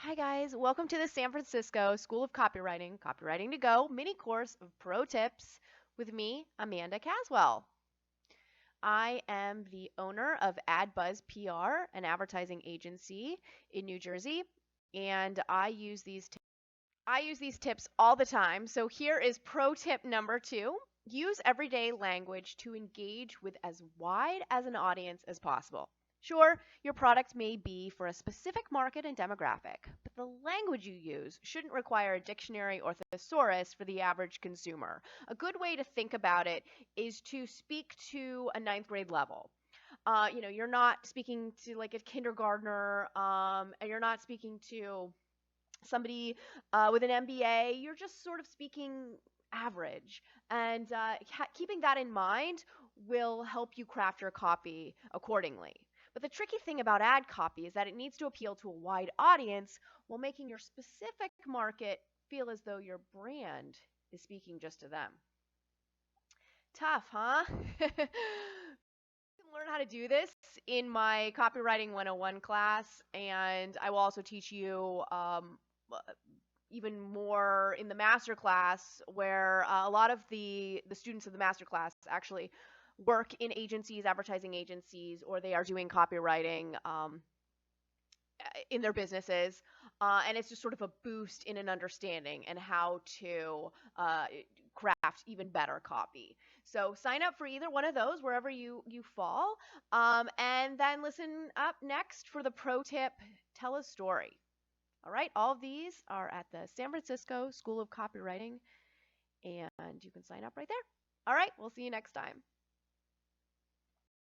Hi guys, welcome to the San Francisco School of Copywriting, Copywriting to Go mini course of pro tips with me, Amanda Caswell. I am the owner of AdBuzz PR, an advertising agency in New Jersey, and I use these tips all the time. So here is pro tip number 2. Use everyday language to engage with as wide as an audience as possible. Sure, your product may be for a specific market and demographic, but the language you use shouldn't require a dictionary or thesaurus for the average consumer. A good way to think about it is to speak to a ninth grade level. You're not speaking to like a kindergartner, and you're not speaking to somebody with an MBA. You're just sort of speaking average. And keeping that in mind will help you craft your copy accordingly. But the tricky thing about ad copy is that it needs to appeal to a wide audience while making your specific market feel as though your brand is speaking just to them. Tough, huh? You can learn how to do this in my Copywriting 101 class, and I will also teach you even more in the master class, where a lot of the students of the master class actually work in agencies, advertising agencies, or they are doing copywriting in their businesses. And it's just sort of a boost in an understanding and how to craft even better copy. So sign up for either one of those wherever you fall. And then listen up next for the pro tip, tell a story. All right, all of these are at the San Francisco School of Copywriting, and you can sign up right there. All right, we'll see you next time.